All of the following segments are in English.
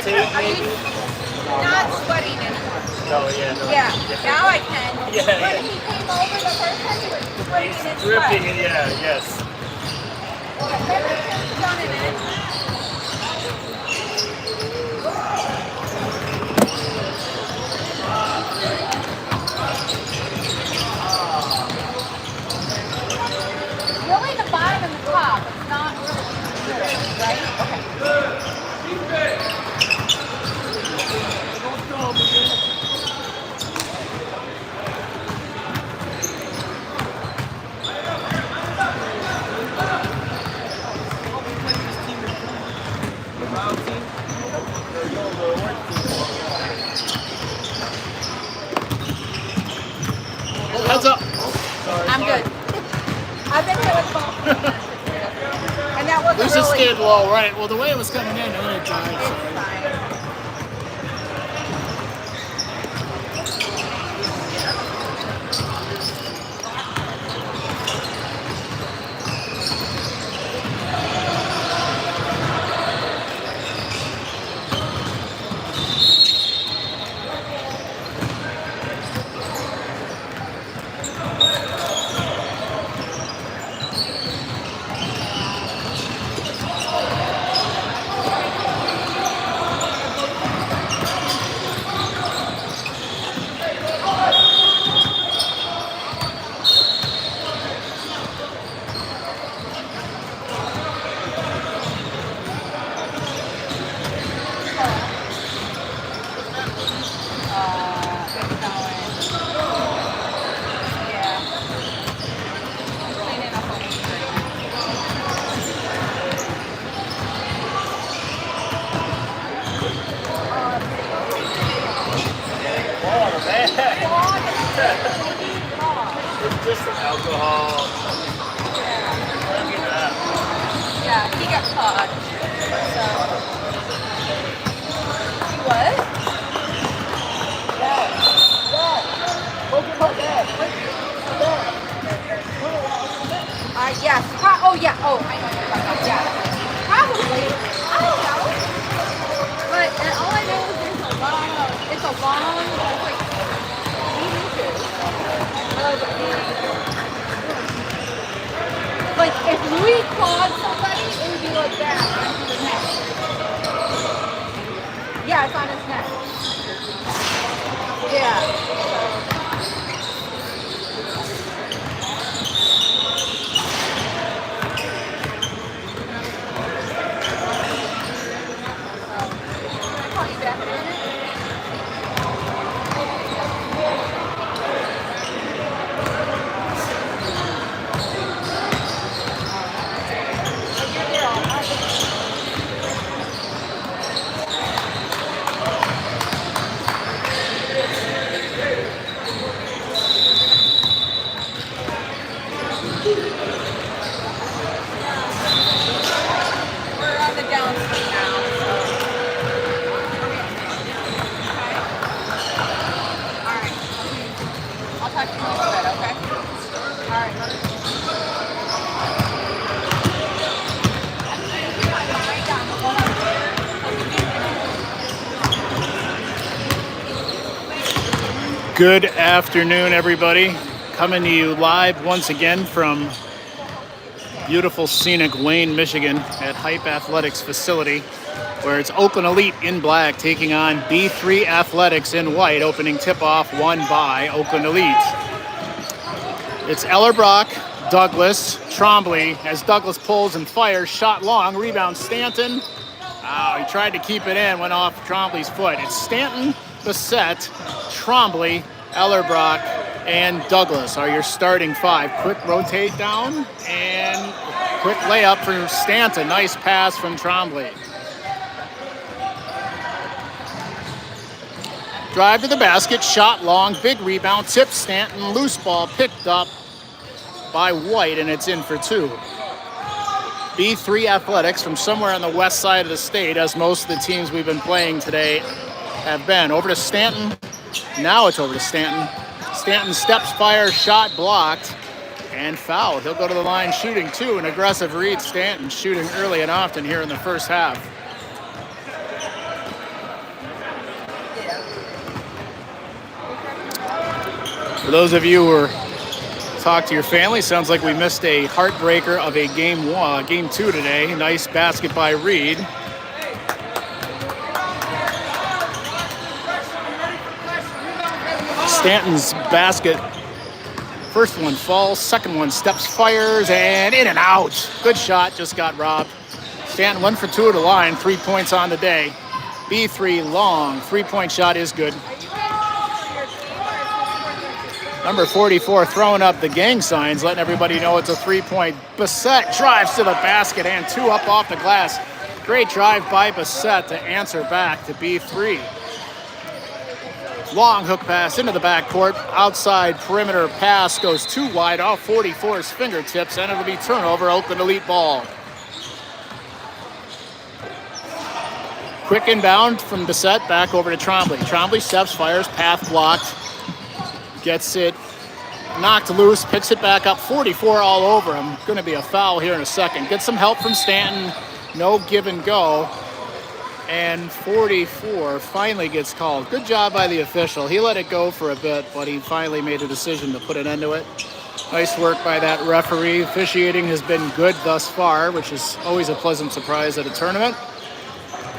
rotate maybe? Not sweating anymore. No, yeah, no. Yeah, now I can. Yeah, But yeah. he came over the first time, he was dripping in He's dripping, sweat. yeah, yes. Everything's done in it. Really the bottom and the top. It's not really good, right? Heads up. I'm good. I've been hit with the ball. And that wasn't This is really... stayed low, right? Well, the way it was coming in, I'm gonna drive. It's Sorry. fine. It's just some alcohol. Yeah, he got caught. So. What? Yes. Oh, yeah. Oh, I know what you're talking about. Yeah. Probably. I don't know. But all I know is it's a long, it's like 8 inches of like if Louis clawed somebody, it would be like that onto the neck. Yeah, it's on his neck. Yeah. Good afternoon, everybody. Coming to you live once again from beautiful, scenic Wayne, Michigan at Hype Athletics facility, where it's Oakland Elite in black taking on B3 Athletics in white, opening tip-off won by Oakland Elite. It's Ellerbrock, Douglas, Trombley, as Douglas pulls and fires, shot long, rebound Stanton. Oh, he tried to keep it in, went off Trombley's foot. It's Stanton, Bassett, Trombley, Ellerbrock, and Douglas are your starting five. Quick rotate down and quick layup for Stanton. Nice pass from Trombley. Drive to the basket, shot long, big rebound, tip Stanton, loose ball picked up by White, and it's in for two. B3 Athletics from somewhere on the west side of the state, as most of the teams we've been playing today have been. Over to Stanton. Now it's over to Stanton. Stanton steps, fires, shot blocked, and fouled. He'll go to the line shooting two. An aggressive read. Stanton shooting early and often here in the first half. For those of you who talk to your family, sounds like we missed a heartbreaker of a game 2 today. Nice basket by Reed. Stanton's basket. First one falls, second one steps, fires, and in and out. Good shot, just got robbed. Stanton 1 for 2 at the line, 3 points on the day. B3 long, 3-point shot is good. Number 44 throwing up the gang signs, letting everybody know it's a 3-point. Bassett drives to the basket and 2 up off the glass. Great drive by Bassett to answer back to B3. Long hook pass into the backcourt. Outside perimeter pass goes too wide off 44's fingertips, and it'll be turnover, Oakland Elite ball. Quick inbound from Bassett back over to Trombley. Trombley steps, fires, path blocked. Gets it knocked loose, picks it back up, 44 all over him. Going to be a foul here in a second. Get some help from Stanton. No give and go. And 44 finally gets called. Good job by the official. He let it go for a bit, but he finally made a decision to put an end to it. Nice work by that referee. Officiating has been good thus far, which is always a pleasant surprise at a tournament.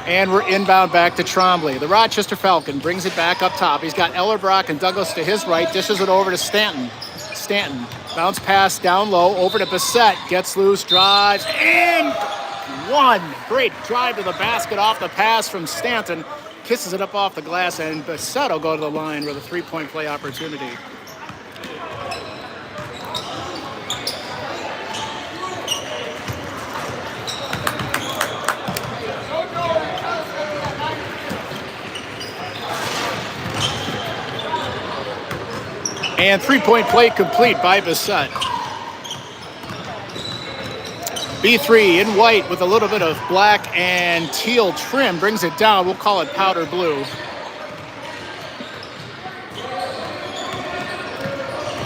And we're inbound back to Trombley. The Rochester Falcon brings it back up top. He's got Ellerbrock and Douglas to his right, dishes it over to Stanton. Stanton, bounce pass down low, over to Bassett, gets loose, drives, and one. Great drive to the basket off the pass from Stanton. Kisses it up off the glass, and Bassett will go to the line with a 3-point play opportunity. And 3-point play complete by Bassett. B3 in white with a little bit of black and teal trim brings it down. We'll call it powder blue.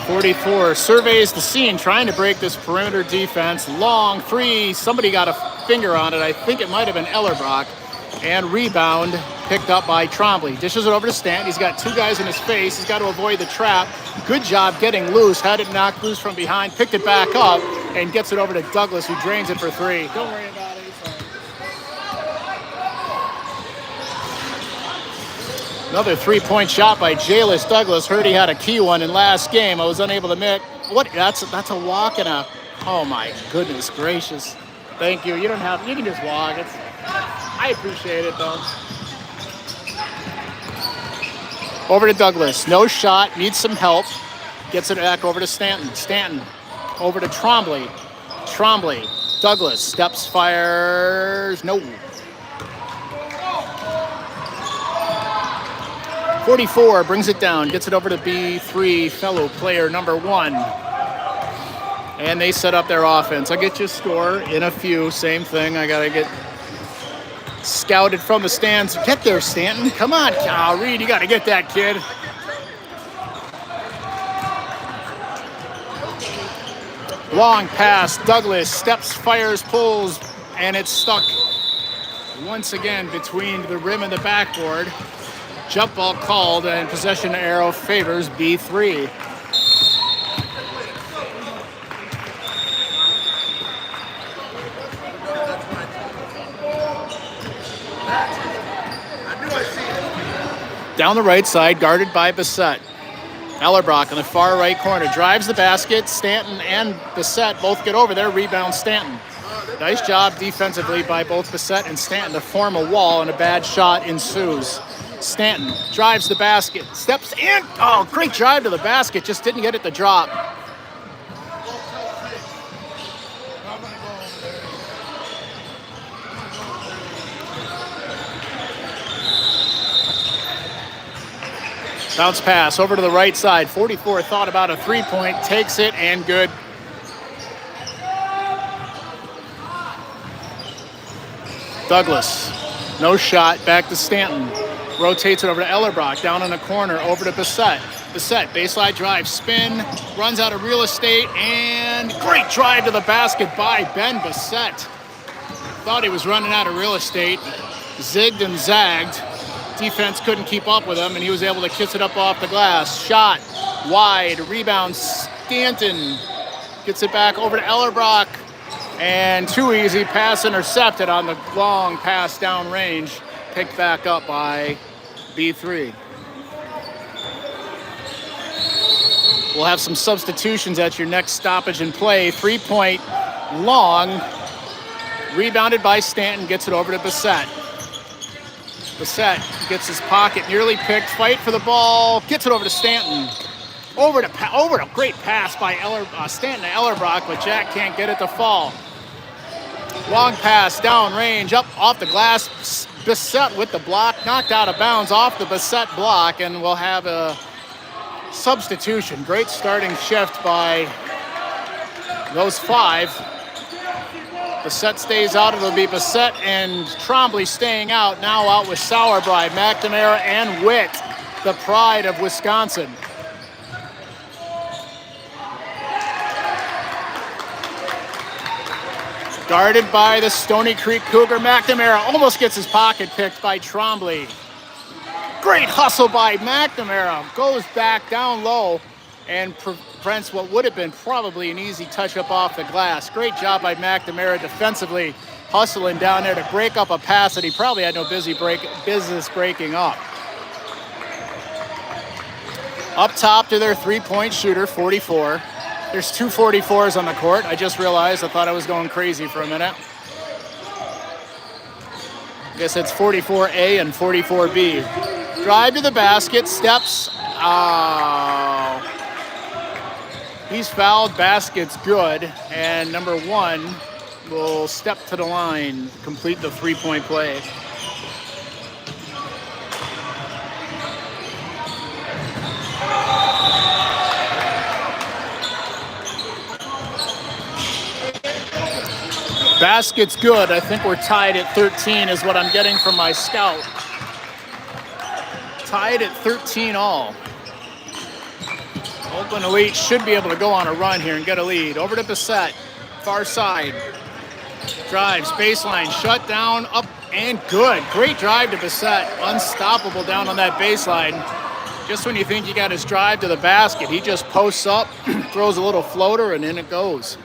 44 surveys the scene, trying to break this perimeter defense. Long 3, somebody got a finger on it. I think it might have been Ellerbrock. And rebound picked up by Trombley. Dishes it over to Stanton. He's got 2 guys in his face. He's got to avoid the trap. Good job getting loose. Had it knocked loose from behind. Picked it back up and gets it over to Douglas, who drains it for 3. Don't worry about it. Another 3-point shot by Jayless Douglas. Heard he had a key one in last game. I was unable to make. What? That's a walk and a. Oh my goodness gracious. Thank you. You don't have. You can just walk. I appreciate it though. Over to Douglas. No shot. Needs some help. Gets it back over to Stanton. Stanton over to Trombley. Trombley. Douglas steps, fires. No. 44 brings it down. Gets it over to B3, fellow player number 1. And they set up their offense. I'll get you a score in a few. Same thing. I got to get scouted from the stands. Get there, Stanton. Come on, Reed. You got to get that kid. Long pass. Douglas steps, fires, pulls, and it's stuck once again between the rim and the backboard. Jump ball called, and possession arrow favors B3. Down the right side, guarded by Bassett. Ellerbrock in the far right corner drives the basket. Stanton and Bassett both get over there. Rebound Stanton. Nice job defensively by both Bassett and Stanton to form a wall, and a bad shot ensues. Stanton drives the basket, steps in. Oh, great drive to the basket. Just didn't get it to drop. Bounce pass over to the right side. 44 thought about a 3-point, takes it, and good. Douglas, no shot, back to Stanton. Rotates it over to Ellerbrock, down in the corner, over to Bassett. Bassett, baseline drive, spin, runs out of real estate, and great drive to the basket by Ben Bassett. Thought he was running out of real estate, zigged and zagged, Defense couldn't keep up with him, and he was able to kiss it up off the glass. Shot wide, rebound. Stanton gets it back over to Ellerbrock, and too easy. Pass intercepted on the long pass down range. Picked back up by B3. We'll have some substitutions at your next stoppage in play. 3-point long. Rebounded by Stanton, gets it over to Bissett. Bissett gets his pocket nearly picked, fight for the ball, gets it over to Stanton. Over to great pass by Stanton to Ellerbrock, but Jack can't get it to fall. Long pass, down range, up off the glass. Bissett with the block, knocked out of bounds off the Bissett block, and we'll have a substitution. Great starting shift by those 5. Bissett stays out. It'll be Bissett and Trombley staying out. Now out with Sauerbrei, McNamara, and Witt, the pride of Wisconsin. Guarded by the Stony Creek Cougar. McNamara almost gets his pocket picked by Trombley. Great hustle by McNamara. Goes back down low and prevents what would have been probably an easy touch-up off the glass. Great job by McNamara defensively, hustling down there to break up a pass that he probably had no business breaking up. Up top to their three-point shooter, 44. There's 2 44s on the court. I just realized. I thought I was going crazy for a minute. I guess it's 44A and 44B. Drive to the basket, steps. Oh. He's fouled, basket's good, and number 1 will step to the line, complete the 3-point play. Basket's good. I think we're tied at 13 is what I'm getting from my scout. Tied at 13 all. Oakland Elite should be able to go on a run here and get a lead. Over to Bissett, far side. Drives, baseline, shut down, up and good. Great drive to Bissett. Unstoppable down on that baseline. Just when you think he got his drive to the basket, he just posts up, throws a little floater, and in it goes.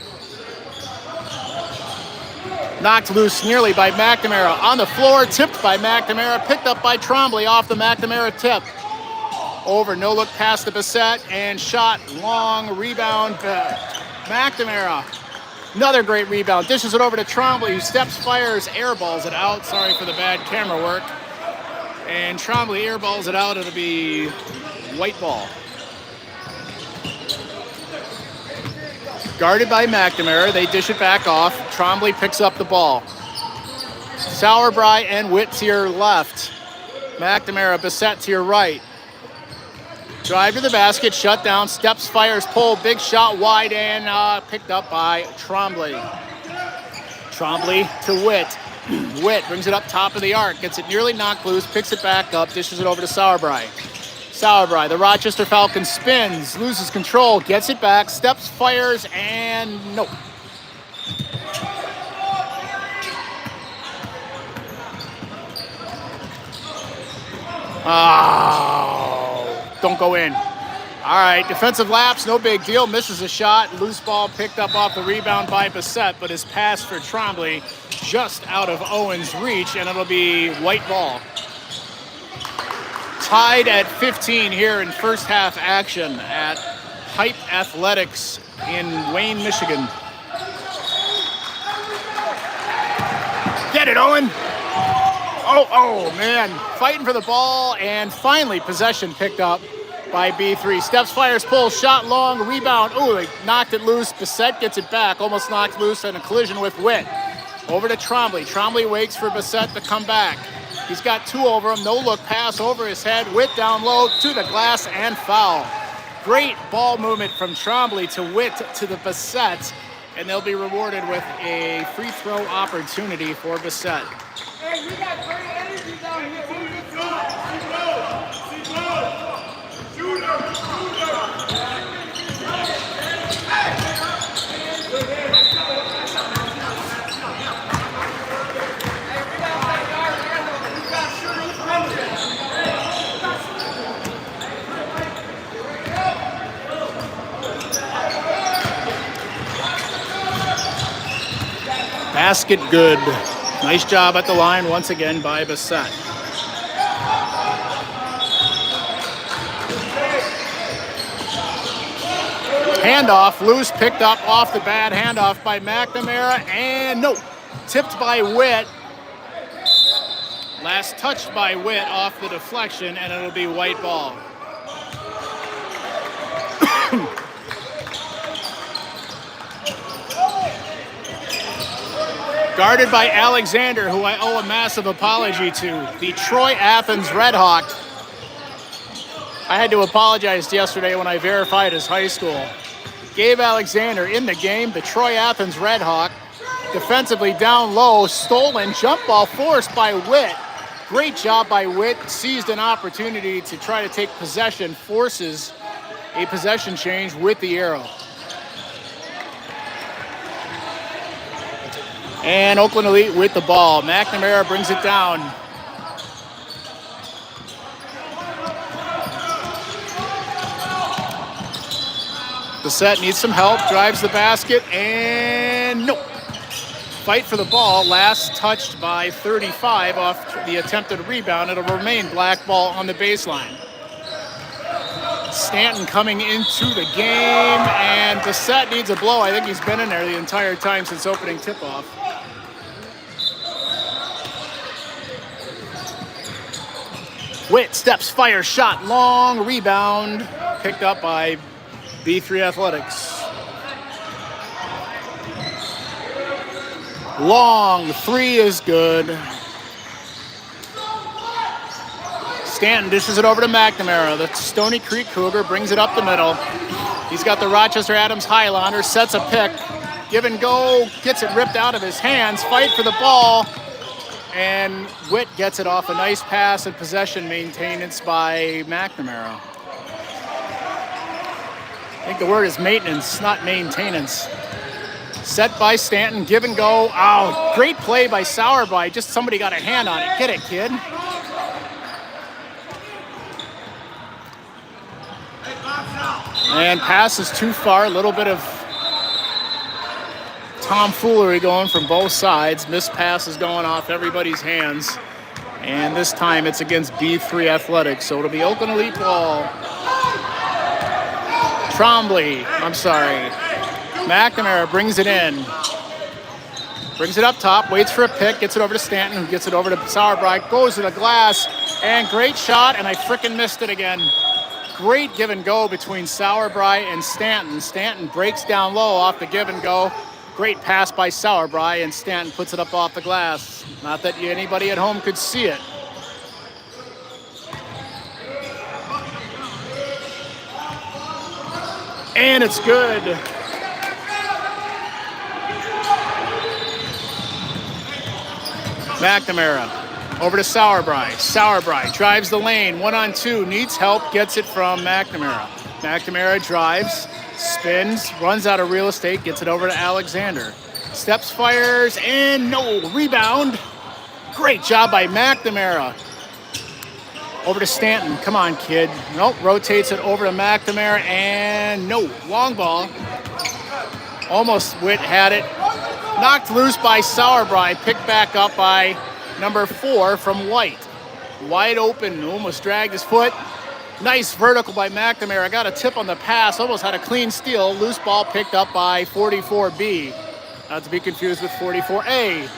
Knocked loose nearly by McNamara. On the floor, tipped by McNamara, picked up by Trombley off the McNamara tip. Over, no look past the Bissett, and shot long, rebound, McNamara. Another great rebound, dishes it over to Trombley, who steps, fires, airballs it out. Sorry for the bad camera work. And Trombley airballs it out, it'll be white ball. Guarded by McNamara, they dish it back off. Trombley picks up the ball. Sauerbrei and Witt to your left. McNamara, Bissett to your right. Drive to the basket, shut down, steps, fires, pull, big shot wide, and picked up by Trombley. Trombley to Witt. Witt brings it up top of the arc, gets it nearly knocked loose, picks it back up, dishes it over to Sauerbrei. Sauerbrei, the Rochester Falcons, spins, loses control, gets it back, steps, fires, and nope. Oh, don't go in. All right, defensive lapse, no big deal. Misses a shot, loose ball picked up off the rebound by Bissett, but his pass for Trombley just out of Owen's reach, and it'll be white ball. Tied at 15 here in first half action at Hype Athletics in Wayne, Michigan. Get it, Owen. Oh, man. Fighting for the ball, and finally possession picked up by B3. Steps, fires, pulls, shot long, rebound. Oh, they knocked it loose. Bissett gets it back, almost knocked loose, and a collision with Witt. Over to Trombley. Trombley waits for Bissett to come back. He's got 2 over him, no look pass over his head. Witt down low to the glass and foul. Great ball movement from Trombley to Witt to the Bissett, and they'll be rewarded with a free throw opportunity for Bissett. Hey, we got great energy down here. Basket good. Nice job at the line once again by Bassett. Handoff, loose, picked up off the bad handoff by McNamara, and no, tipped by Witt. Last touched by Witt off the deflection, and it'll be white ball. Guarded by Alexander, who I owe a massive apology to. The Troy Athens Redhawk. I had to apologize yesterday when I verified his high school. Gabe Alexander in the game, the Troy Athens Redhawk. Defensively down low, stolen, jump ball forced by Witt. Great job by Witt, seized an opportunity to try to take possession, forces a possession change with the arrow. And Oakland Elite with the ball. McNamara brings it down. Bassett needs some help, drives the basket, and nope. Fight for the ball, last touched by 35 off the attempted rebound. It'll remain black ball on the baseline. Stanton coming into the game, and Bassett needs a blow. I think he's been in there the entire time since opening tip-off. Witt steps, fire, shot, long rebound, picked up by B3 Athletics. Long three is good. Stanton dishes it over to McNamara. The Stony Creek Cougar brings it up the middle. He's got the Rochester Adams Highlander, sets a pick. Give and go, gets it ripped out of his hands. Fight for the ball. And Witt gets it off a nice pass and possession maintenance by McNamara. I think the word is maintenance, not maintenance. Set by Stanton, give and go. Oh, great play by Sauerby. Just somebody got a hand on it. Get it, kid. And pass is too far. A little bit of tomfoolery going from both sides. Missed pass is going off everybody's hands. And this time it's against B3 Athletics. So it'll be Oakland Elite ball. McNamara brings it in. Brings it up top, waits for a pick, gets it over to Stanton, who gets it over to Sauerbrei, goes to the glass, and great shot, and I frickin' missed it again. Great give and go between Sauerbrei and Stanton. Stanton breaks down low off the give and go. Great pass by Sauerbrei, and Stanton puts it up off the glass. Not that anybody at home could see it. And it's good. McNamara over to Sauerbrei. Sauerbrei drives the lane, 1-on-2, needs help, gets it from McNamara. McNamara drives, spins, runs out of real estate, gets it over to Alexander. Steps, fires, and no, rebound. Great job by McNamara. Over to Stanton, come on kid. Nope, rotates it over to McNamara, and no, long ball. Almost Witt had it. Knocked loose by Sauerbrei, picked back up by number 4 from White. Wide open, almost dragged his foot. Nice vertical by McNamara, got a tip on the pass, almost had a clean steal. Loose ball picked up by 44B, not to be confused with 44A.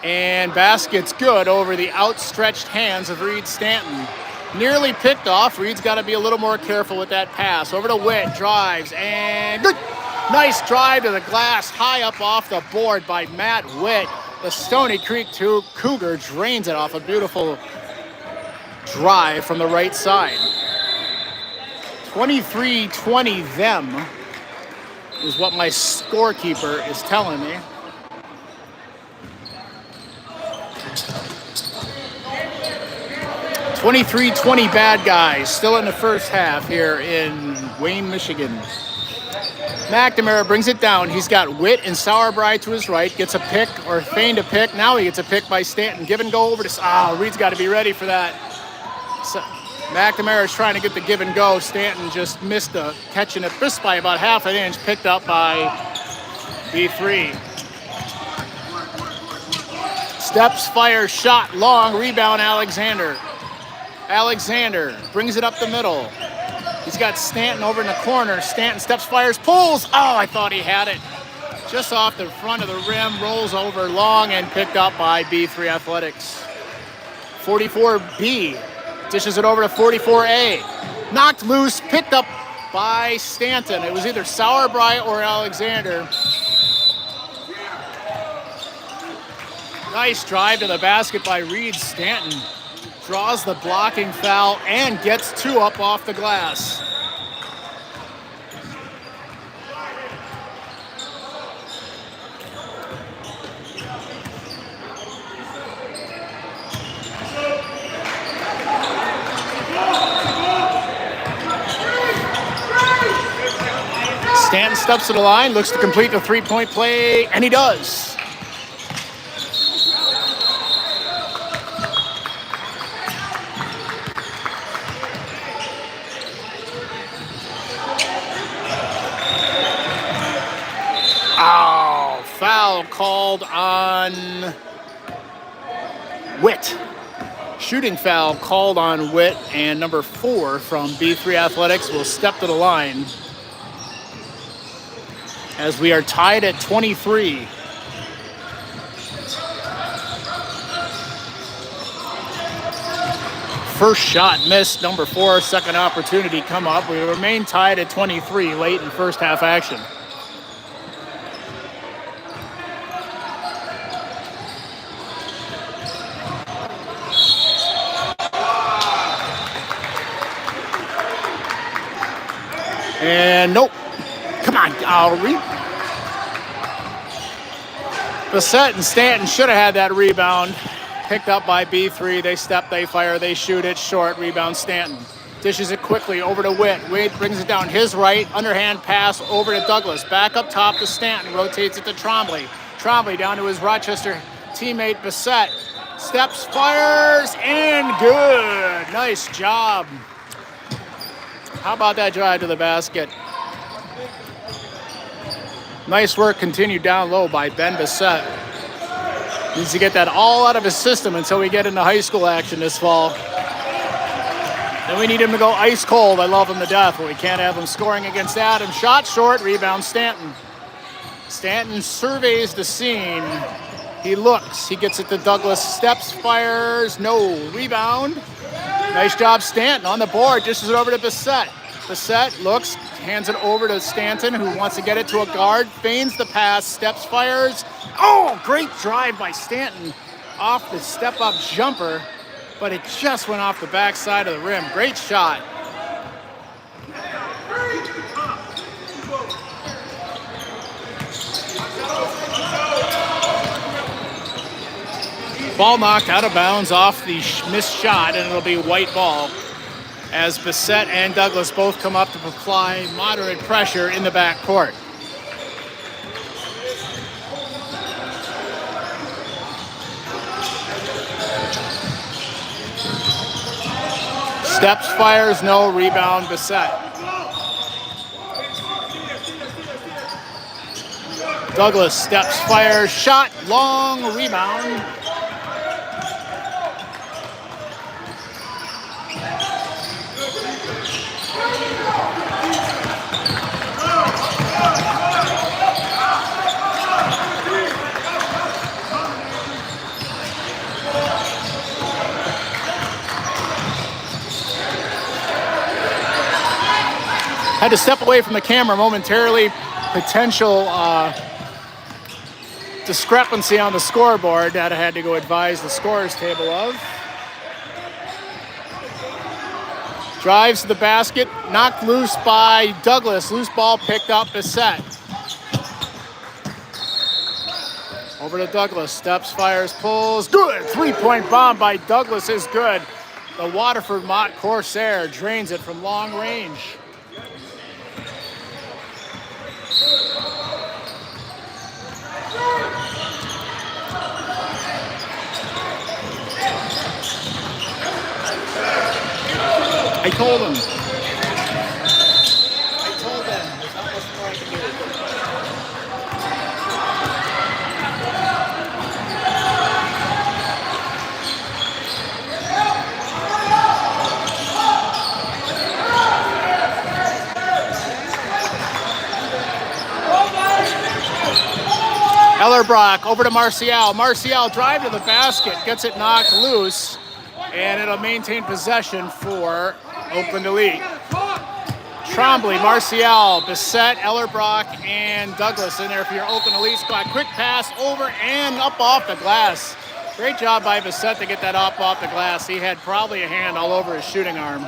And basket's good over the outstretched hands of Reed Stanton. Nearly picked off, Reed's got to be a little more careful with that pass. Over to Witt, drives, and good. Nice drive to the glass, high up off the board by Matt Witt. The Stony Creek Cougar drains it off a beautiful drive from the right side. 23-20 them is what my scorekeeper is telling me. (23-20) bad guys, still in the first half here in Wayne, Michigan. McNamara brings it down. He's got Witt and Sauerbrei to his right. Gets a pick or feigned a pick. Now he gets a pick by Stanton. Give and go over to... Reed's got to be ready for that. So, McNamara's trying to get the give and go. Stanton just missed catching it just by about half an inch. Picked up by B3. Steps, fires, shot, long, rebound, Alexander. Alexander brings it up the middle. He's got Stanton over in the corner. Stanton steps, fires, pulls. Oh, I thought he had it. Just off the front of the rim, rolls over long and picked up by B3 Athletics. 44B dishes it over to 44A. Knocked loose, picked up by Stanton. It was either Sauerbrei or Alexander. Nice drive to the basket by Reed. Stanton draws the blocking foul and gets 2 up off the glass. Stanton steps to the line, looks to complete the three-point play, and he does. Oh, foul called on Witt. Shooting foul called on Witt, and number 4 from B3 Athletics will step to the line as we are tied at 23. First shot missed, number 4, second opportunity come up. We remain tied at 23 late in first half action. And nope. Come on, Bissett and Stanton should have had that rebound. Picked up by B3. They step, they fire, they shoot it. Short rebound, Stanton. Dishes it quickly over to Witt. Witt brings it down his right. Underhand pass over to Douglas. Back up top to Stanton. Rotates it to Trombley. Trombley down to his Rochester teammate Bissett. Steps, fires, and good. Nice job. How about that drive to the basket? Nice work continued down low by Ben Bissett. Needs to get that all out of his system until we get into high school action this fall. Then we need him to go ice cold. I love him to death, but we can't have him scoring against Adam. Shot short, rebound Stanton. Stanton surveys the scene. He looks, he gets it to Douglas, steps, fires, no, rebound. Nice job Stanton on the board, dishes it over to Bissett. Bissett looks, hands it over to Stanton, who wants to get it to a guard, feigns the pass, steps, fires. Oh, great drive by Stanton off the step-up jumper, but it just went off the backside of the rim. Great shot. Ball knocked out of bounds off the missed shot, and it'll be white ball as Bissett and Douglas both come up to apply moderate pressure in the backcourt. Steps, fires, no, rebound, Bissett. Douglas steps, fires, shot, long, rebound. Had to step away from the camera momentarily. Potential discrepancy on the scoreboard that I had to go advise the scorers table of. Drives to the basket, knocked loose by Douglas. Loose ball picked up Bissett. Over to Douglas, steps, fires, pulls. Good, three-point bomb by Douglas is good. The Waterford Mott Corsair drains it from long range. I told him. There's not much more I can do. Ellerbrock over to Marcial. Marcial drive to the basket, gets it knocked loose, and it'll maintain possession for Oakland Elite. Trombley, Marcial, Bissett, Ellerbrock, and Douglas in there for your Oakland Elite squad. Quick pass over and up off the glass. Great job by Bissett to get that up off the glass. He had probably a hand all over his shooting arm.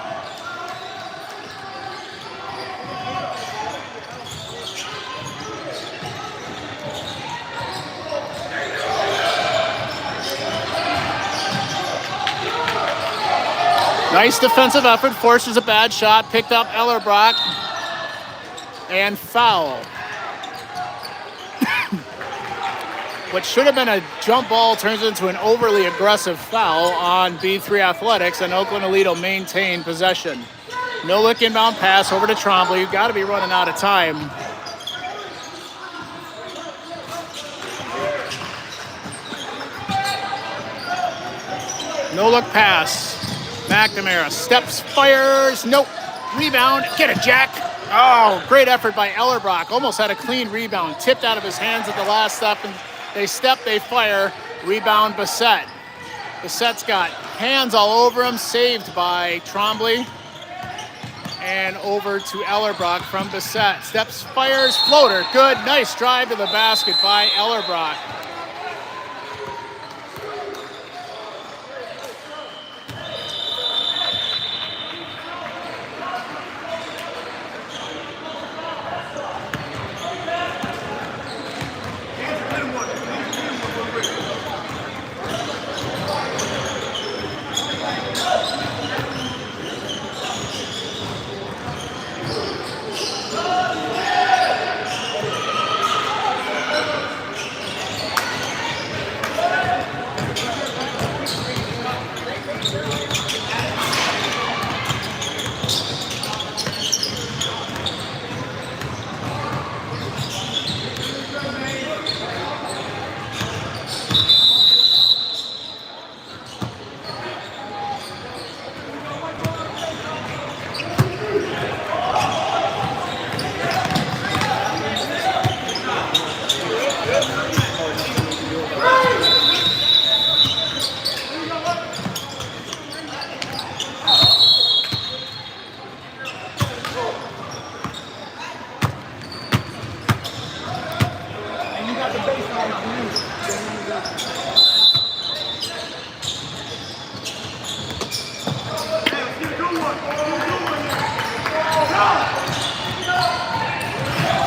Nice defensive effort, forces a bad shot, picked up Ellerbrock, and foul. What should have been a jump ball turns into an overly aggressive foul on B3 Athletics, and Oakland Elite will maintain possession. No-look inbound pass over to Trombley. You've got to be running out of time. No-look pass. McNamara steps, fires, nope. Rebound, get it, Jack. Oh, great effort by Ellerbrock. Almost had a clean rebound. Tipped out of his hands at the last step, and they step, they fire. Rebound, Bissett. Bissett's got hands all over him, saved by Trombley. And over to Ellerbrock from Bissett. Steps, fires, floater. Good, nice drive to the basket by Ellerbrock.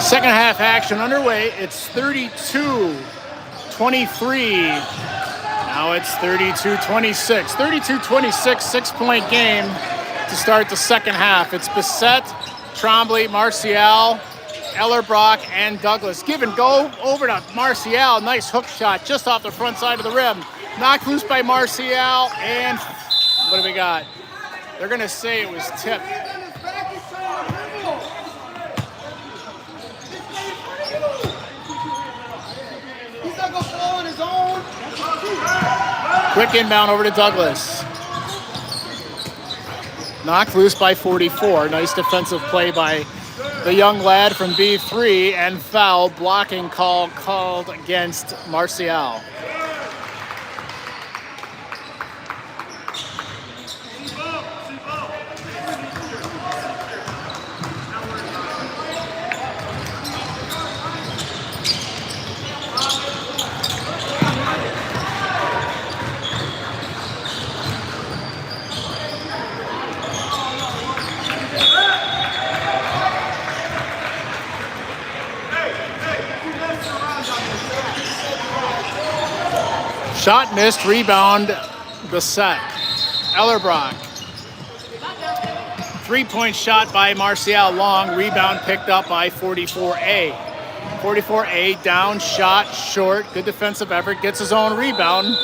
Second half action underway. It's 32-23. Now it's 32-26. 32-26, 6-point game to start the second half. It's Bissett, Trombley, Marcial, Ellerbrock, and Douglas. Give and go over to Marcial. Nice hook shot just off the front side of the rim. Knocked loose by Marcial, and what do we got? They're going to say it was tipped. Quick inbound over to Douglas. Knocked loose by 44. Nice defensive play by the young lad from B3, and foul blocking call called against Marcial. Shot missed, rebound, Bissett. Ellerbrock. 3-point shot by Marcial, long, rebound picked up by 44A. 44A down, shot, short, good defensive effort, gets his own rebound.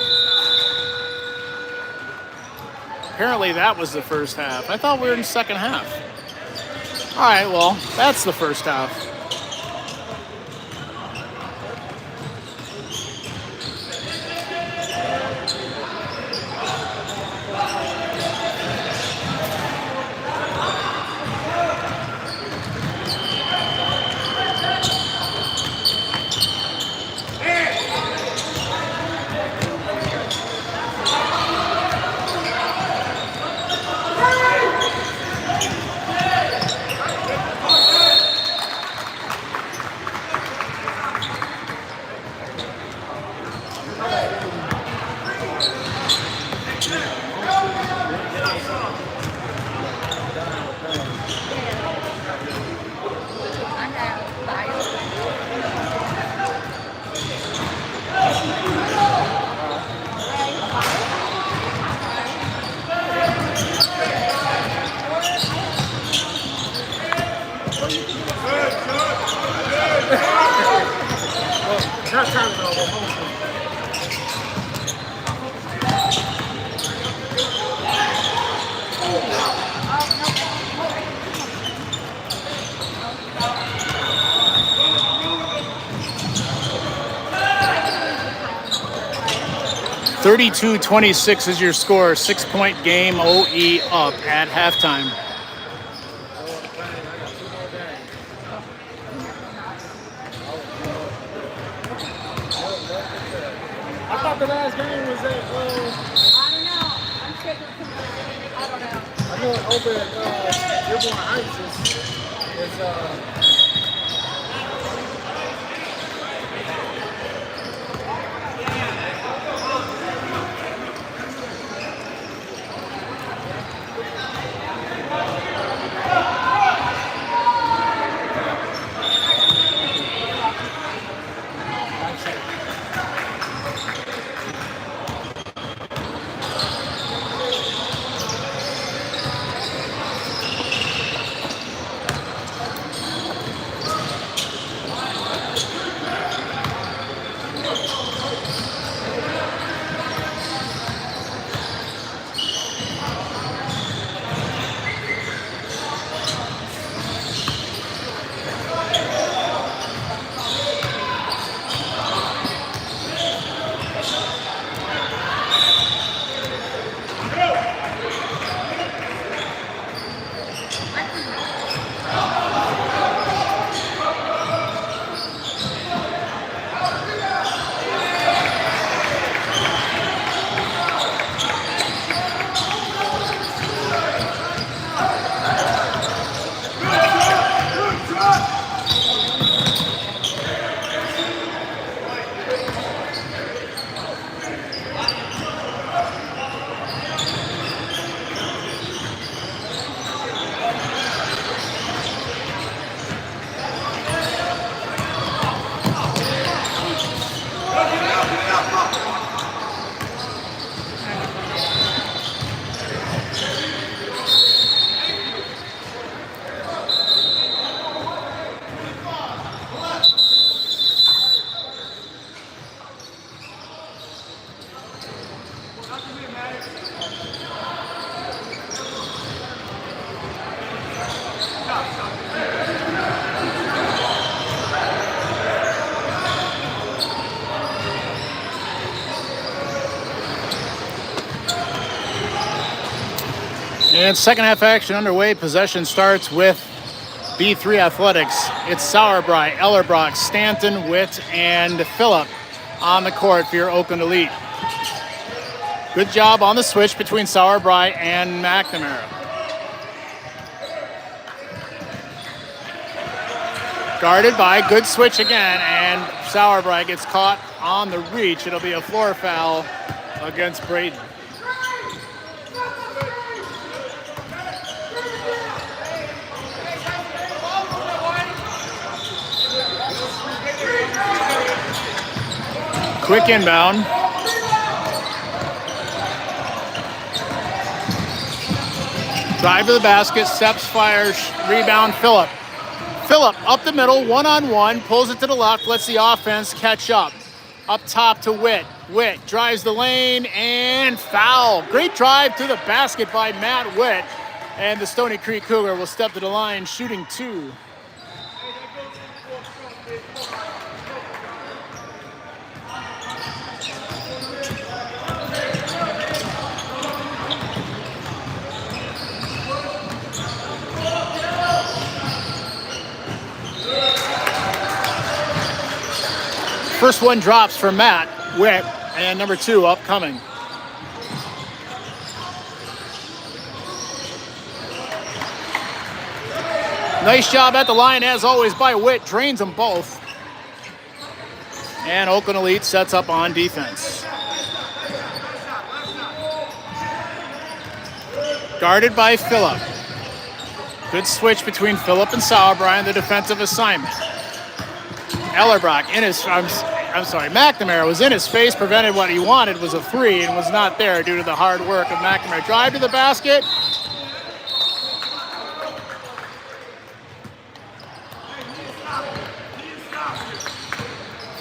Apparently that was the first half. I thought we were in the second half. All right, well, that's the first half. Not Tylenol, but mostly. 32-26 is your score. 6-point game. OE up at halftime. I thought the last game was at, I don't know. I'm scheduled to. I don't know. I know over at Dearborn Heights is And second half action underway. Possession starts with B3 Athletics. It's Sauerbrei, Ellerbrock, Stanton, Witt, and Phillip on the court for your Oakland Elite. Good job on the switch between Sauerbrei and McNamara. Guarded by, good switch again, and Sauerbrei gets caught on the reach. It'll be a floor foul against Braden. Quick inbound. Drive to the basket, steps, fires, rebound, Phillip. Phillip up the middle, one-on-one, pulls it to the left, lets the offense catch up. Up top to Witt. Witt drives the lane and foul. Great drive to the basket by Matt Witt. And the Stony Creek Cougar will step to the line, shooting two. First one drops for Matt Witt, and number two upcoming. Nice job at the line, as always, by Witt. Drains them both. And Oakland Elite sets up on defense. Guarded by Phillip. Good switch between Phillip and Sauerbrei in the defensive assignment. Ellerbrock McNamara was in his face, prevented what he wanted was a three, and was not there due to the hard work of McNamara. Drive to the basket.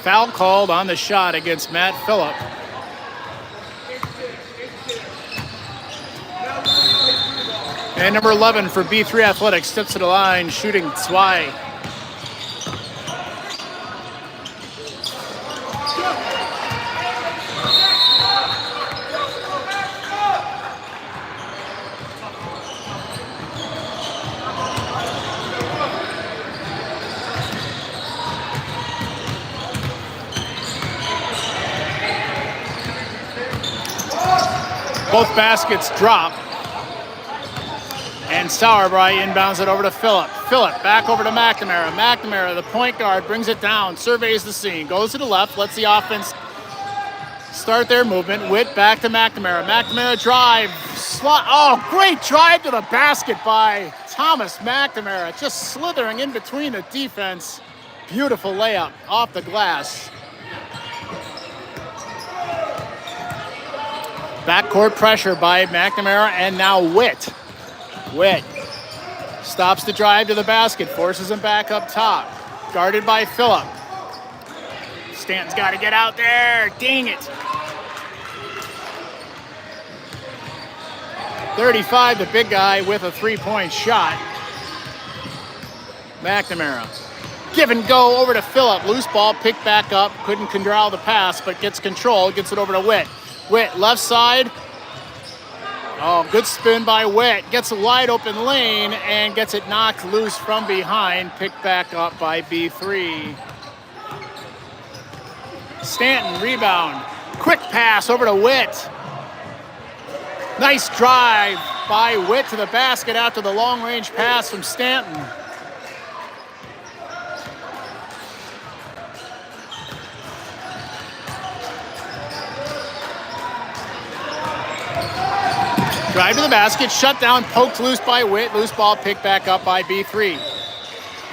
Foul called on the shot against Matt Phillip. And number 11 for B3 Athletics steps to the line, shooting Zwei. Both baskets drop. And Sauerbrei inbounds it over to Phillip. Phillip back over to McNamara. McNamara, the point guard, brings it down, surveys the scene, goes to the left, lets the offense start their movement. Witt back to McNamara. McNamara drive. Oh, great drive to the basket by Thomas McNamara. Just slithering in between the defense. Beautiful layup off the glass. Backcourt pressure by McNamara and now Witt. Witt stops the drive to the basket, forces him back up top. Guarded by Phillip. Stanton's got to get out there. Dang it. 35, the big guy with a three-point shot. McNamara. Give and go over to Phillip. Loose ball, picked back up. Couldn't corral the pass, but gets control. Gets it over to Witt. Witt, left side. Oh, good spin by Witt. Gets a wide open lane and gets it knocked loose from behind. Picked back up by B3. Stanton, rebound. Quick pass over to Witt. Nice drive by Witt to the basket after the long-range pass from Stanton. Drive to the basket, shut down, poked loose by Witt. Loose ball picked back up by B3.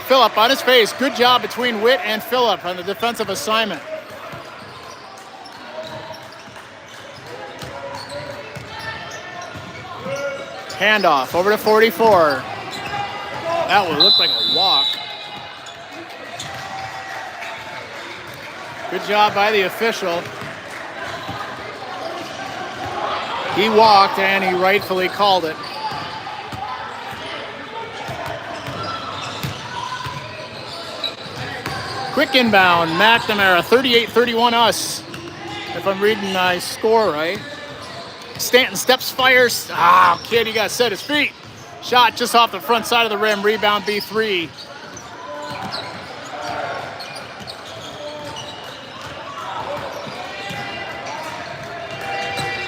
Phillip on his face. Good job between Witt and Phillip on the defensive assignment. Handoff over to 44. That would look like a walk. Good job by the official. He walked and he rightfully called it. Quick inbound, McNamara, 38-31 us. If I'm reading my score right. Stanton steps, fires. Kid, he got to set his feet. Shot just off the front side of the rim. Rebound B3.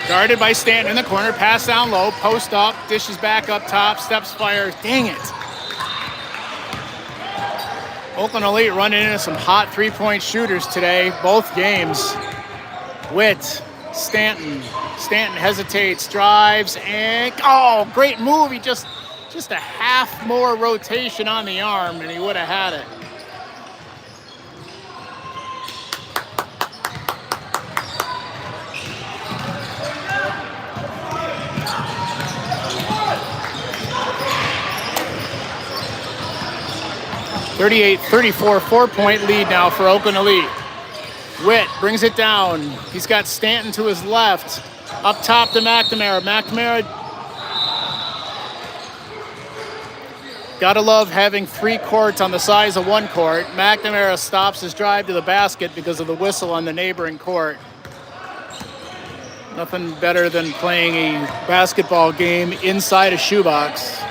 Guarded by Stanton in the corner. Pass down low. Post up. Dishes back up top. Steps, fires. Dang it. Oakland Elite running into some hot three-point shooters today. Both games. Witt. Stanton. Stanton hesitates, drives, and great move. He just a half more rotation on the arm and he would have had it. (38-34) 4-point lead now for Oakland Elite. Witt brings it down. He's got Stanton to his left. Up top to McNamara. McNamara. Gotta love having three courts on the size of one court. McNamara stops his drive to the basket because of the whistle on the neighboring court. Nothing better than playing a basketball game inside a shoebox.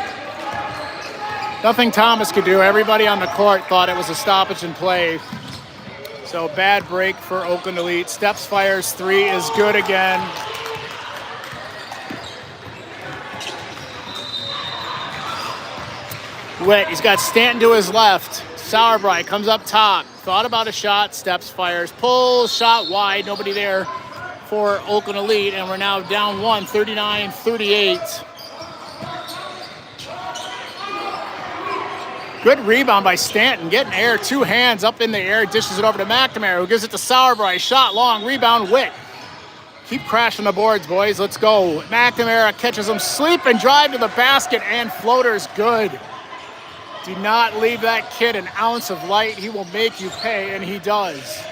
Nothing Thomas could do. Everybody on the court thought it was a stoppage and play. So bad break for Oakland Elite. Steps, fires, three is good again. Witt, he's got Stanton to his left. Sauerbrei comes up top. Thought about a shot, steps, fires, pulls, shot wide. Nobody there for Oakland Elite, and we're now down one, 39-38. Good rebound by Stanton, getting air, two hands up in the air, dishes it over to McNamara, who gives it to Sauerbrei. Shot long, rebound, Witt. Keep crashing the boards, boys. Let's go. McNamara catches him, sleep and drive to the basket, and floater's good. Do not leave that kid an ounce of light. He will make you pay, and he does.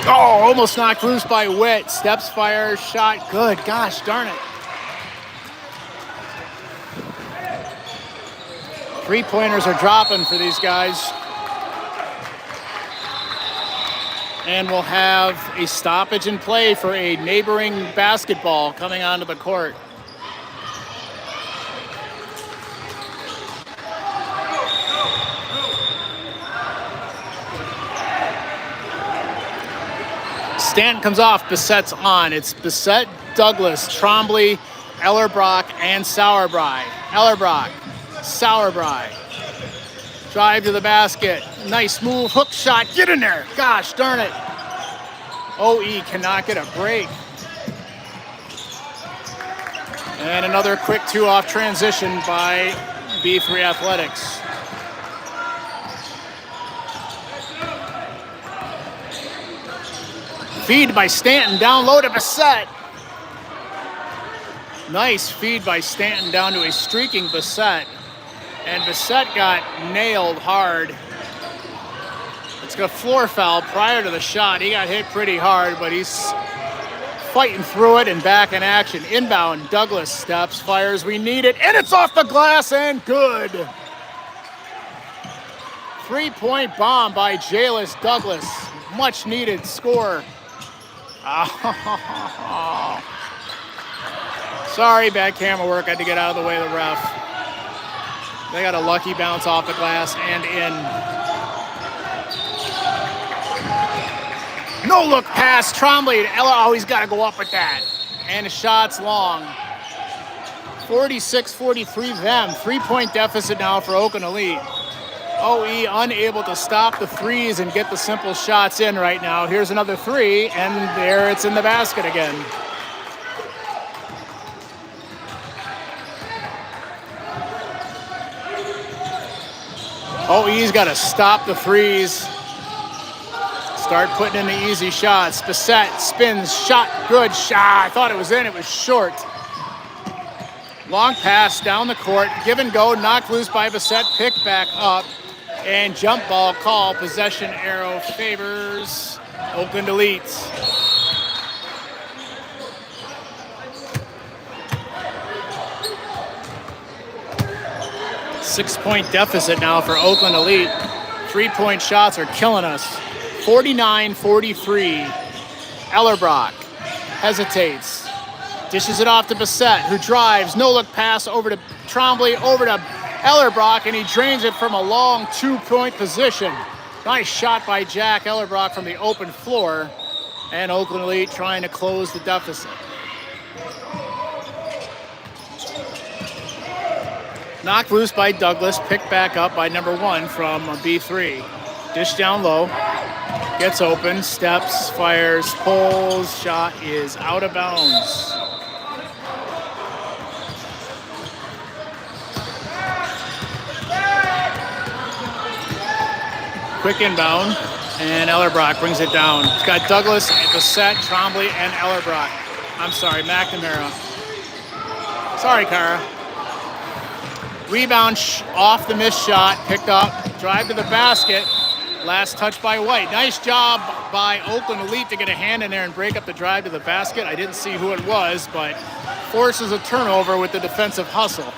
Oh, almost knocked loose by Witt. Steps, fire, shot, good. Gosh darn it. 3-pointers are dropping for these guys. And we'll have a stoppage in play for a neighboring basketball coming onto the court. Stanton comes off, Bissett's on. It's Bissett, Douglas, Trombley, Ellerbrock, and Sauerbrei. Ellerbrock, Sauerbrei. Drive to the basket. Nice move, hook shot, get in there. Gosh darn it. OE cannot get a break. And another quick 2-off transition by B3 Athletics. Feed by Stanton, down low to Bissett. Nice feed by Stanton down to a streaking Bissett. And Bissett got nailed hard. It's a floor foul prior to the shot. He got hit pretty hard, but he's fighting through it and back in action. Inbound, Douglas steps, fires, we need it, and it's off the glass and good. 3-point bomb by Jayless Douglas. Much needed score. Oh. Sorry, bad camera work. I had to get out of the way of the ref. They got a lucky bounce off the glass and in. No look pass, Trombley to Ella. Oh, he's got to go up with that. And the shot's long. 46-43 them. 3-point deficit now for Oakland Elite. OE unable to stop the threes and get the simple shots in right now. Here's another three, and there it's in the basket again. OE's got to stop the threes. Start putting in the easy shots. Bissett spins, shot, good shot. I thought it was in, it was short. Long pass down the court, give and go, knocked loose by Bissett, picked back up. And jump ball call, possession arrow favors Oakland Elite. Six-point deficit now for Oakland Elite. 3-point shots are killing us. 49-43. Ellerbrock hesitates. Dishes it off to Bissett, who drives. No-look pass over to Trombley, over to Ellerbrock, and he drains it from a long 2-point position. Nice shot by Jack Ellerbrock from the open floor. And Oakland Elite trying to close the deficit. Knocked loose by Douglas, picked back up by number 1 from B3. Dish down low, gets open, steps, fires, pulls, shot is out of bounds. Quick inbound, and Ellerbrock brings it down. It's got Douglas, Bissett, Trombley, and Ellerbrock. I'm sorry, McNamara. Sorry, Kara. Rebound off the missed shot, picked up, drive to the basket. Last touch by White. Nice job by Oakland Elite to get a hand in there and break up the drive to the basket. I didn't see who it was, but forces a turnover with the defensive hustle.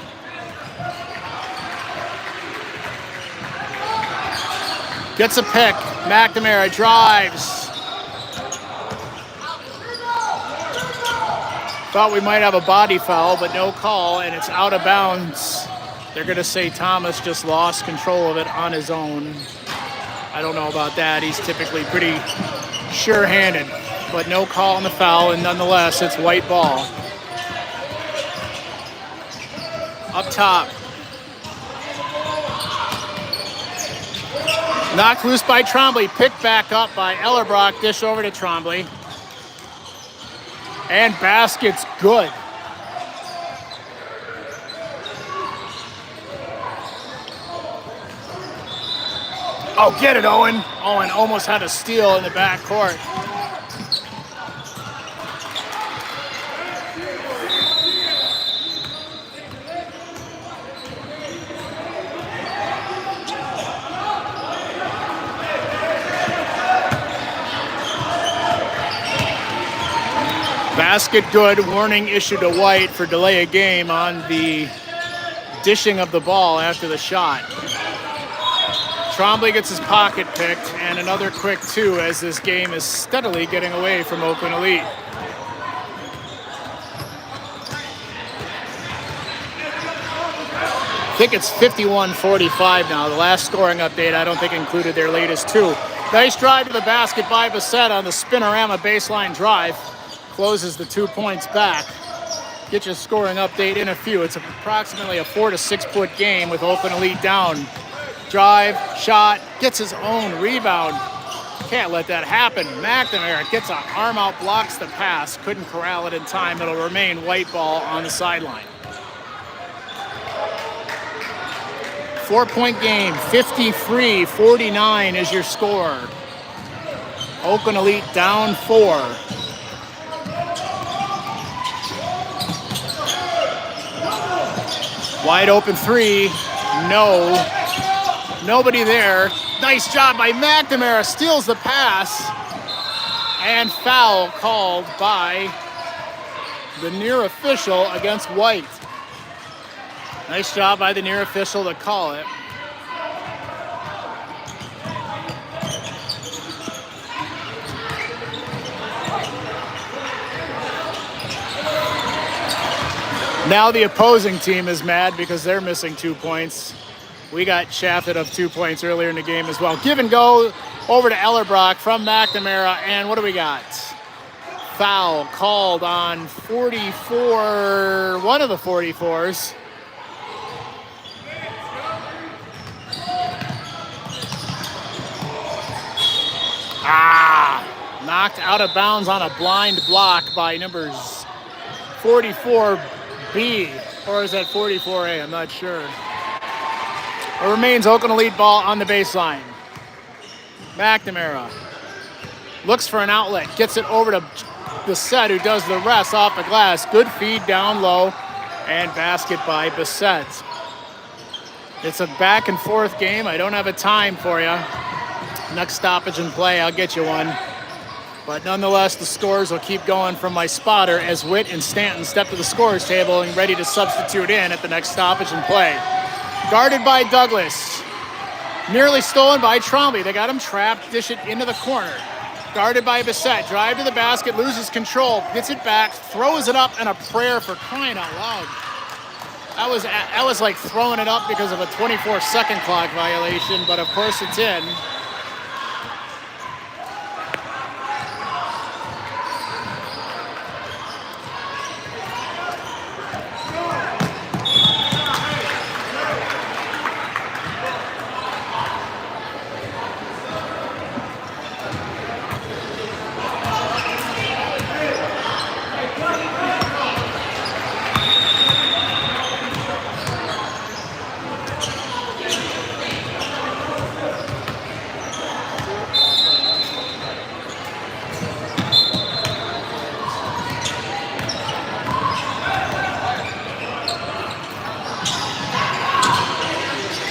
Gets a pick. McNamara drives. Thought we might have a body foul, but no call, and it's out of bounds. They're going to say Thomas just lost control of it on his own. I don't know about that. He's typically pretty sure-handed, but no call on the foul, and nonetheless, it's white ball. Up top. Knocked loose by Trombley, picked back up by Ellerbrock, dish over to Trombley. And basket's good. Oh, get it, Owen. Owen almost had a steal in the backcourt. Basket good. Warning issued to White for delay of game on the dishing of the ball after the shot. Trombley gets his pocket picked, and another quick two as this game is steadily getting away from Oakland Elite. I think it's 51-45 now. The last scoring update I don't think included their latest two. Nice drive to the basket by Bissett on the spinorama baseline drive. Closes the 2 points back. Get your scoring update in a few. It's approximately a 4 to 6 foot game with Oakland Elite down. Drive, shot, gets his own rebound. Can't let that happen. McNamara gets an arm out, blocks the pass. Couldn't corral it in time. It'll remain White ball on the sideline. 4 point game, 53-49 is your score. Oakland Elite down 4. Wide open three, no. Nobody there. Nice job by McNamara, steals the pass. And foul called by the near official against White. Nice job by the near official to call it. Now the opposing team is mad because they're missing 2 points. We got shafted of 2 points earlier in the game as well. Give and go over to Ellerbrock from McNamara, and what do we got? Foul called on 44, one of the 44s. Knocked out of bounds on a blind block by numbers 44B, or is that 44A? I'm not sure. It remains Oakland Elite ball on the baseline. McNamara looks for an outlet, gets it over to Bissett, who does the rest off the glass. Good feed down low, and basket by Bissett. It's a back and forth game. I don't have a time for you. Next stoppage and play, I'll get you one. But nonetheless, the scores will keep going from my spotter as Witt and Stanton step to the scorers table and ready to substitute in at the next stoppage and play. Guarded by Douglas. Nearly stolen by Trombley. They got him trapped, dish it into the corner. Guarded by Bissett. Drive to the basket, loses control, gets it back, throws it up, and a prayer for crying out loud. That was like throwing it up because of a 24-second clock violation, but of course it's in.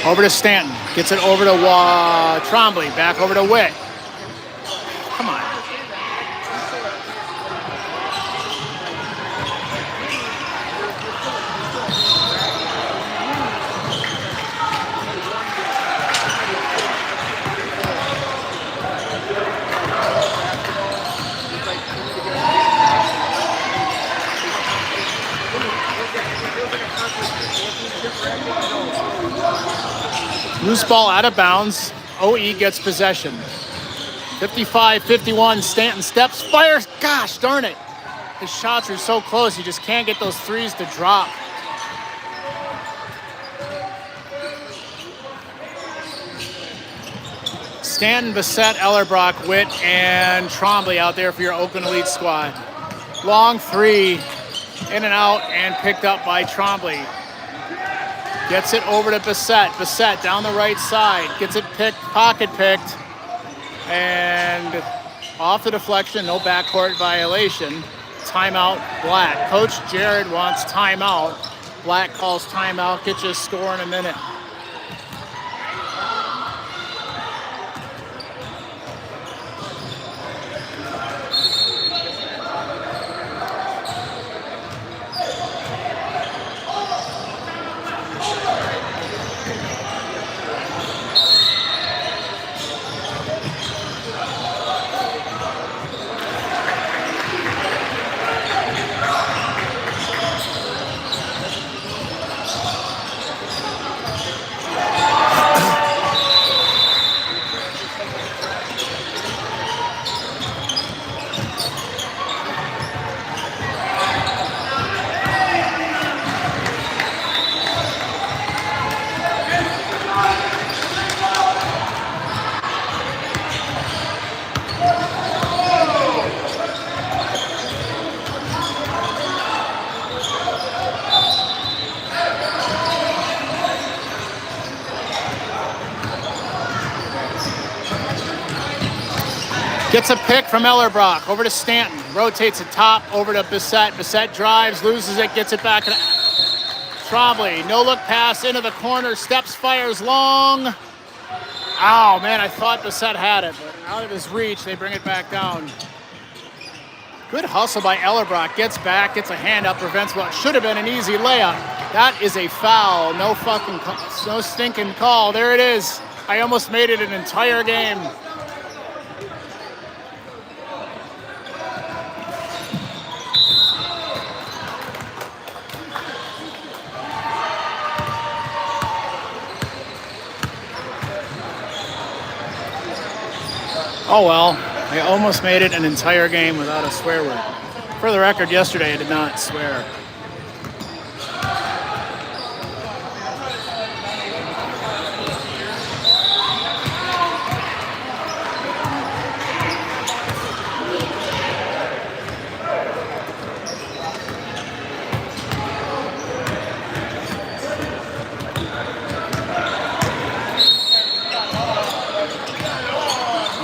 Over to Stanton, gets it over to Trombley, back over to Witt. Come on. Loose ball out of bounds. OE gets possession. 55-51, Stanton steps, fires. Gosh darn it. His shots are so close, you just can't get those threes to drop. Stanton, Bissett, Ellerbrock, Witt, and Trombley out there for your Oakland Elite squad. Long three, in and out, and picked up by Trombley. Gets it over to Bissett. Bissett down the right side. Gets it picked, pocket picked. And off the deflection, no backcourt violation. Timeout, Black. Coach Jared wants timeout. Black calls timeout. Get you a score in a minute. Gets a pick from Ellerbrock. Over to Stanton. Rotates it top. Over to Bissett. Bissett drives. Loses it. Gets it back. Trombley. No look pass into the corner. Steps. Fires long. Oh, man. I thought Bissett had it. But out of his reach. They bring it back down. Good hustle by Ellerbrock. Gets back. Gets a hand up. Prevents what should have been an easy layup. That is a foul. No stinking call. There it is. I almost made it an entire game. Oh well, I almost made it an entire game without a swear word. For the record, yesterday I did not swear.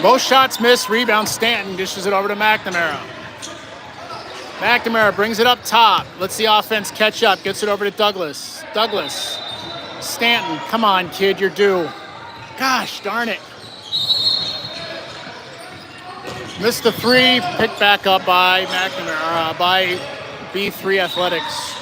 Both shots miss. Rebound. Stanton dishes it over to McNamara. McNamara brings it up top. Lets the offense catch up. Gets it over to Douglas. Douglas. Stanton. Come on, kid. You're due. Gosh darn it. Missed the three. Picked back up by McNamara. By B3 Athletics.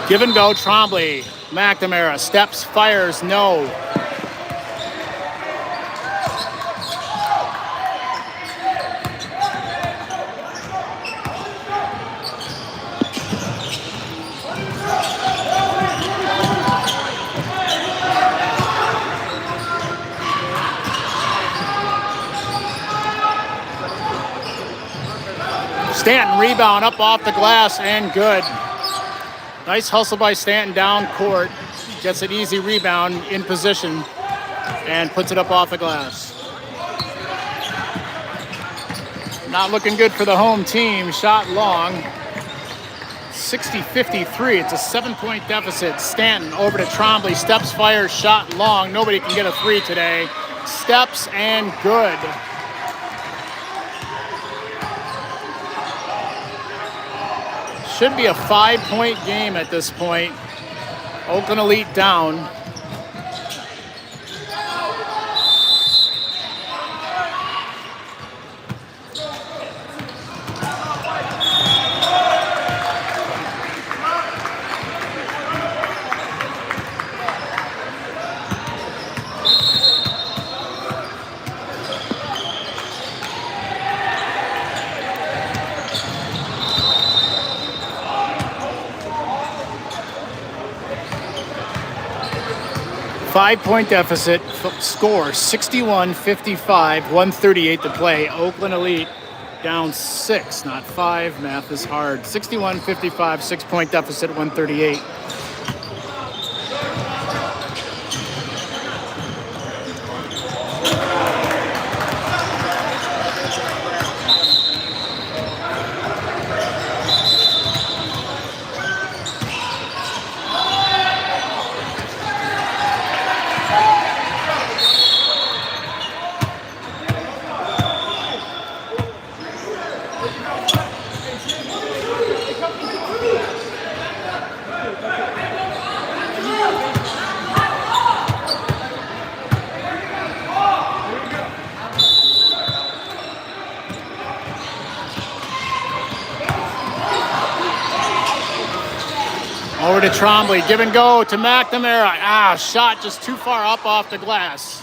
Give and go, Trombley. McNamara steps, fires, no. Stanton rebound up off the glass and good. Nice hustle by Stanton down court. Gets an easy rebound in position and puts it up off the glass. Not looking good for the home team. Shot long. 60-53. It's a 7-point deficit. Stanton over to Trombley. Steps, fires, shot long. Nobody can get a three today. Steps and good. Should be a 5-point game at this point. Oakland Elite down. Five-point deficit, score 61-55, 138 to play. Oakland Elite down 6, not 5. Math is hard. 61-55, 6-point deficit, 138. Over to Trombley, give and go to McNamara. Shot just too far up off the glass.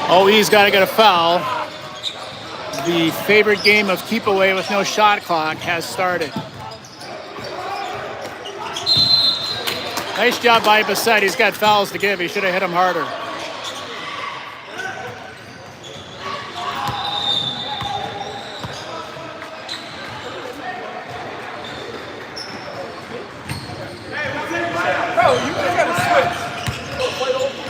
Oh, he's got to get a foul. The favorite game of keep away with no shot clock has started. Nice job by Bassett. He's got fouls to give. He should have hit him harder. Bro, you just gotta switch. Don't fight over it.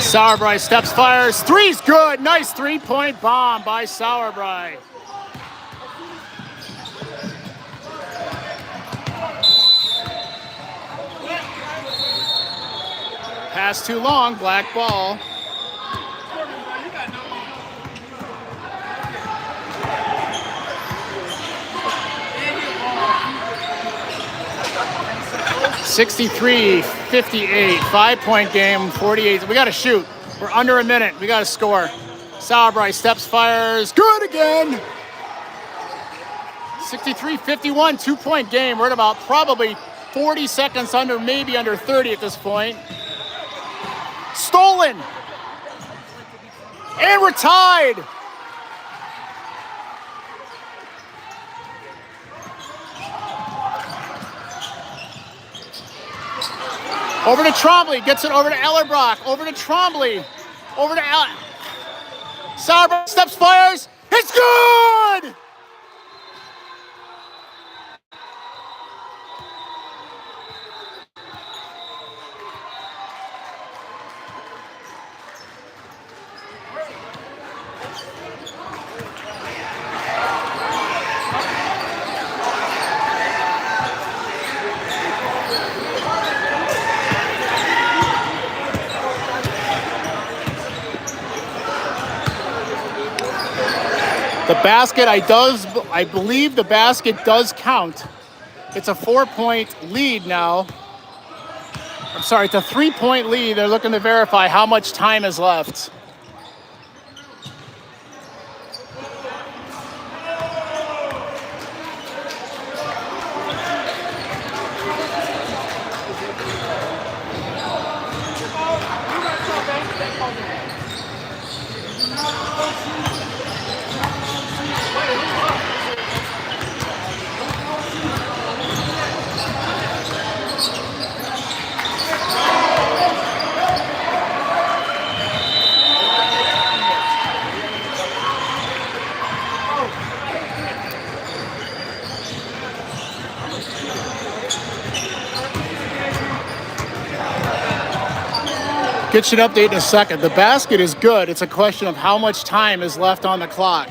Sauerbrei steps, fires. Three's good. Nice three-point bomb by Sauerbrei. Pass too long. Black ball. (63-58), 5-point game, 48. We got to shoot. We're under a minute. We got to score. Sauerbrei steps, fires. Good again. 63-51, 2-point game. We're at about probably 40 seconds under, maybe under 30 at this point. Stolen. And we're tied. Over to Trombley, gets it over to Ellerbrock, over to Trombley, over to Sauerbrei steps, fires, it's good! The basket, I believe the basket does count. It's a 4-point lead now. I'm sorry, it's a 3-point lead. They're looking to verify how much time is left. Get you an update in a second. The basket is good. It's a question of how much time is left on the clock.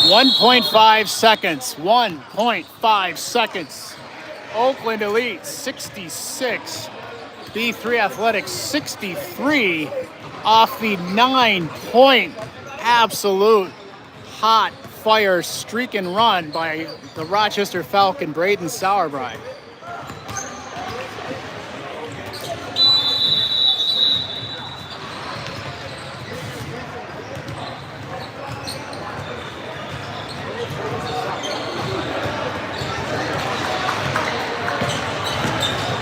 .5 seconds. 1.5 seconds. Oakland Elite 66. B3 Athletics 63. Off the 9-point absolute hot fire streak and run by the Rochester Falcon, Braden Sauerbrei.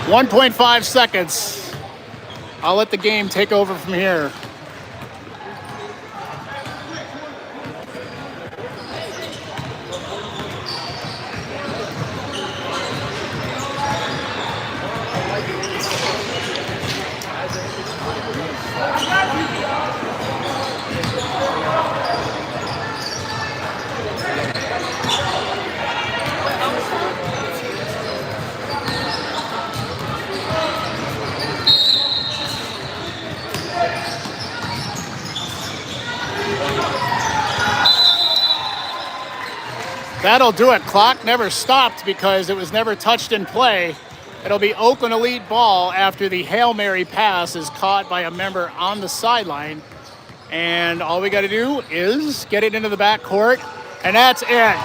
.5 seconds. I'll let the game take over from here. that'll do it. Clock never stopped because it was never touched in play. It'll be Oakland Elite ball after the Hail Mary pass is caught by a member on the sideline. And all we got to do is get it into the backcourt, and that's it.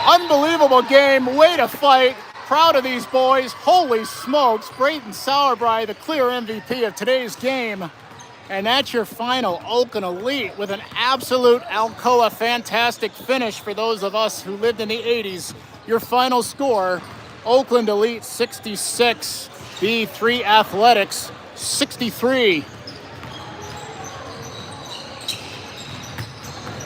Unbelievable game. Way to fight. Proud of these boys. Holy smokes. Brayton Sauerbrei, the clear MVP of today's game. And that's your final, Oakland Elite, with an absolute Alcoa fantastic finish for those of us who lived in the 80s. Your final score, Oakland Elite 66, B3 Athletics 63.